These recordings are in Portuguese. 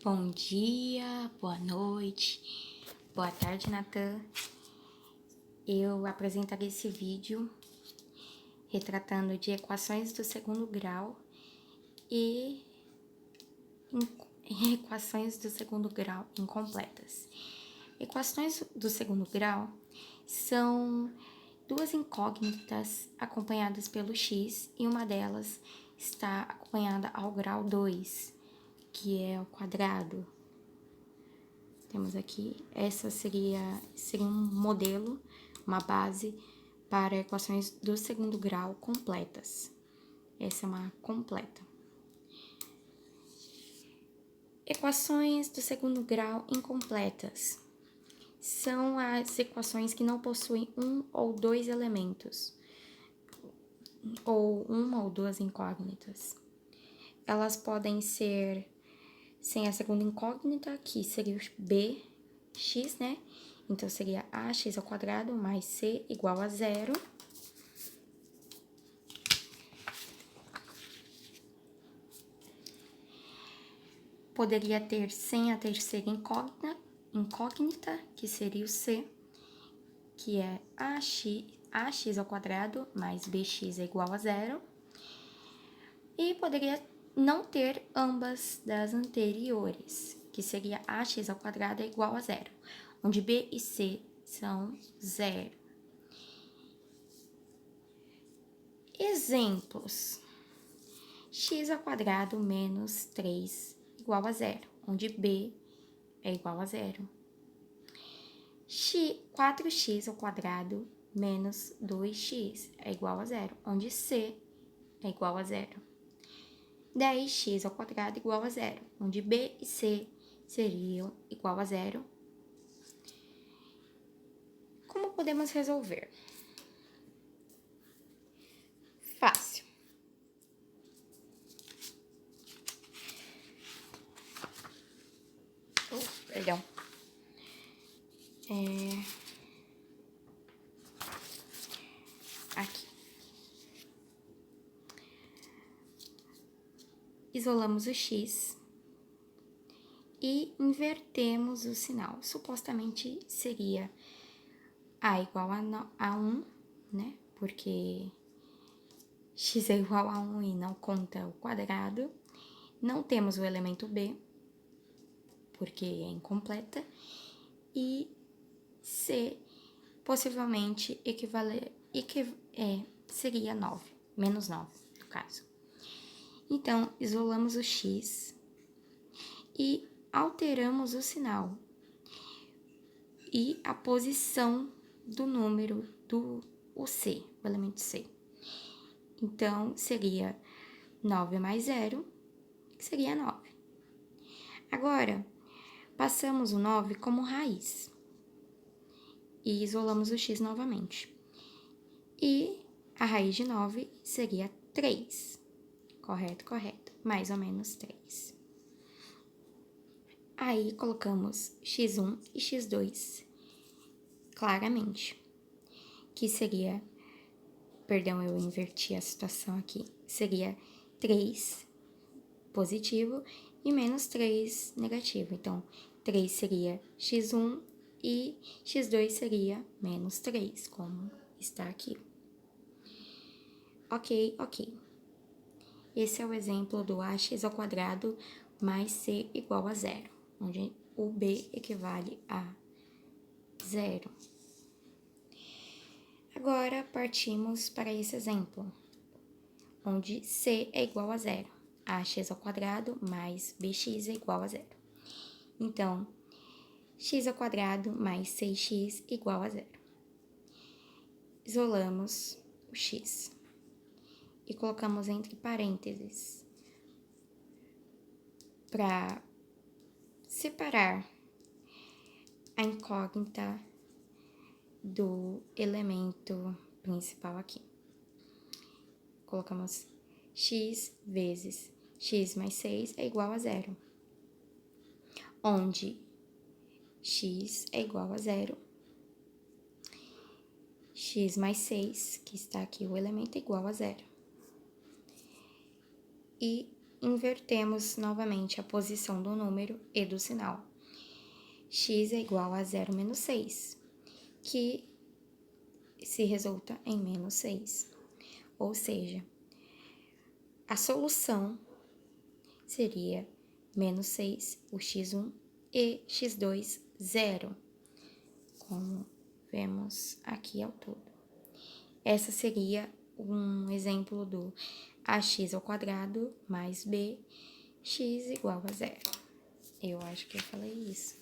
Bom dia, boa noite, boa tarde, Natan. Eu apresentarei esse vídeo retratando de equações do segundo grau e equações do segundo grau incompletas. Equações do segundo grau são duas incógnitas acompanhadas pelo x e uma delas está acompanhada ao grau 2, que é o quadrado. Temos aqui, essa seria um modelo, uma base para equações do segundo grau completas. Essa é uma completa. Equações do segundo grau incompletas são as equações que não possuem um ou dois elementos, ou uma ou duas incógnitas. Elas podem ser sem a segunda incógnita, que seria o bx, né? Então, seria ax ao quadrado mais c igual a zero. Poderia ter sem a terceira incógnita, que seria o c, que é ax ao quadrado mais bx é igual a zero. E poderia não ter ambas das anteriores, que seria ax ao quadrado é igual a zero, onde b e c são zero. Exemplos: x ao quadrado menos 3 igual a zero, onde b é igual a zero. 4x ao quadrado menos 2x é igual a zero, onde c é igual a zero. 10x ao quadrado igual a zero, onde b e c seriam igual a zero. Como podemos resolver? Fácil. Perdão. Aqui. Isolamos o x e invertemos o sinal. Supostamente seria a igual a 1, né? Porque x é igual a 1 e não conta o quadrado. Não temos o elemento b, porque é incompleta. E c possivelmente seria 9, menos 9 no caso. Então, isolamos o x e alteramos o sinal e a posição do número o c, o elemento c. Então, seria 9 mais 0, que seria 9. Agora, passamos o 9 como raiz e isolamos o x novamente. E a raiz de 9 seria 3. Correto, correto. Mais ou menos 3. Aí, colocamos x1 e x2 claramente, que seria... Perdão, eu inverti a situação aqui. Seria 3 positivo e menos 3 negativo. Então, 3 seria x1 e x2 seria menos 3, como está aqui. Ok. Esse é o exemplo do ax ao quadrado mais c igual a zero, onde o b equivale a zero. Agora, partimos para esse exemplo, onde c é igual a zero. Ax ao quadrado mais bx é igual a zero. Então, x ao quadrado mais 6x igual a zero. Isolamos o x e colocamos entre parênteses para separar a incógnita do elemento principal aqui. Colocamos x vezes x mais 6 é igual a zero, onde x é igual a zero, x mais 6, que está aqui o elemento, é igual a zero. E invertemos novamente a posição do número e do sinal. X é igual a 0 menos 6, que se resulta em menos 6. Ou seja, a solução seria menos 6, o x1 e x2, 0, como vemos aqui ao todo. Essa seria um exemplo do ax ao quadrado mais b, x igual a 0. Eu acho que eu falei isso.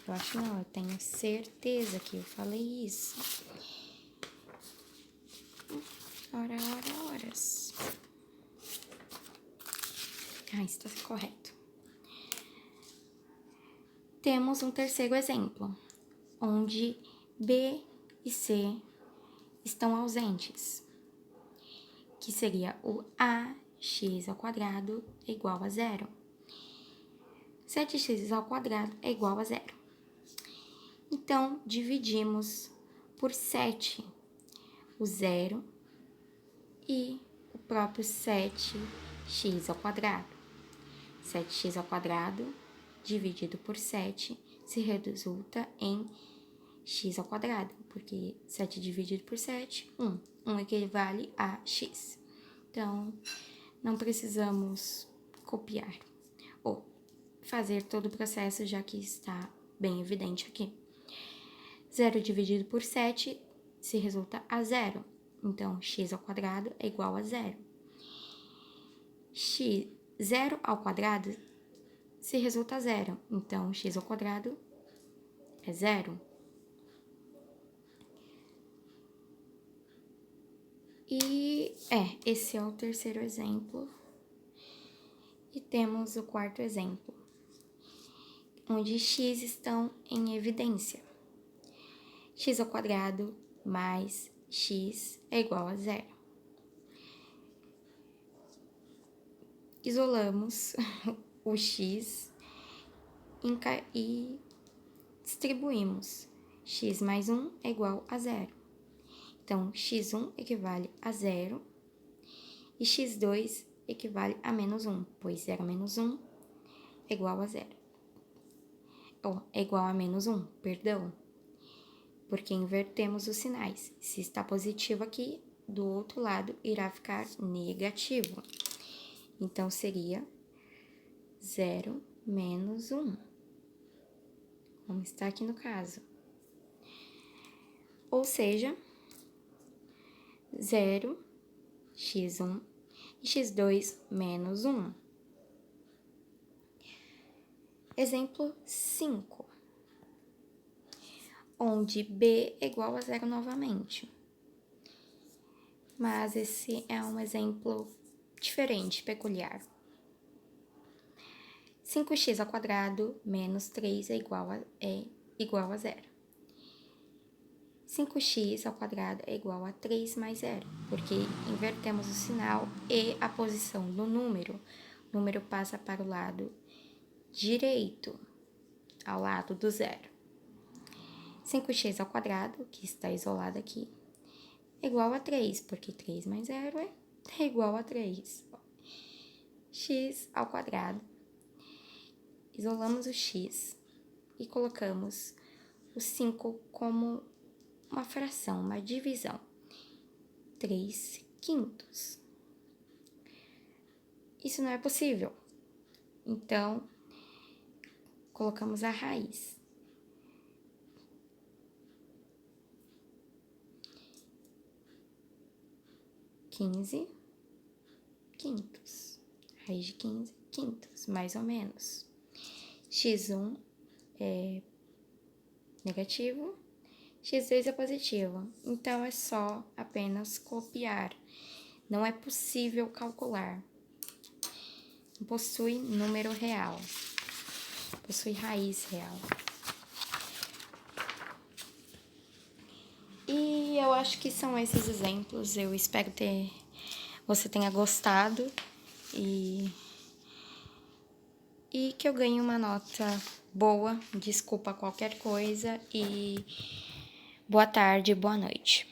Eu acho não, eu tenho certeza que eu falei isso. Horas. Está correto. Temos um terceiro exemplo, onde b e c estão ausentes, que seria o ax ao quadrado é igual a 0. 7x ao quadrado é igual a 0. Então, dividimos por 7 o 0 e o próprio 7x ao quadrado. 7x ao quadrado dividido por 7 se resulta em x ao quadrado, porque 7 dividido por 7, 1. 1 equivale a x. Então, não precisamos copiar ou fazer todo o processo, já que está bem evidente aqui. 0 dividido por 7 se resulta a 0. Então, x ao quadrado é igual a 0. 0 ao quadrado se resulta a 0. Então, x ao quadrado é 0. E esse é o terceiro exemplo. E temos o quarto exemplo, onde x estão em evidência. X ao quadrado mais x é igual a 0. Isolamos o x e distribuímos. X mais 1 é igual a 0. Então, x1 equivale a 0 e x2 equivale a menos 1, pois 0 menos 1 é igual a 0. É igual a menos 1, perdão, porque invertemos os sinais. Se está positivo aqui, do outro lado irá ficar negativo. Então, seria 0 menos 1, como está aqui no caso. Ou seja, 0, x1 e x2 menos 1. Exemplo 5, onde b é igual a 0 novamente. Mas esse é um exemplo diferente, peculiar. 5x ao quadrado menos 3 é igual a 0. 5x ao quadrado é igual a 3 mais 0, porque invertemos o sinal e a posição do número. O número passa para o lado direito, ao lado do 0. 5x ao quadrado, que está isolado aqui, é igual a 3, porque 3 mais 0 é igual a 3. X ao quadrado. Isolamos o x e colocamos o 5 como uma fração, uma divisão. 3/5. Isso não é possível. Então, colocamos a raiz. 15 quintos. Raiz de 15 quintos, mais ou menos. x1 é negativo, x2 é positivo. Então, é só apenas copiar. Não é possível calcular. Não possui número real. Possui raiz real. E eu acho que são esses exemplos. Eu espero que você tenha gostado e que eu ganhe uma nota boa. Desculpa qualquer coisa e boa tarde, boa noite.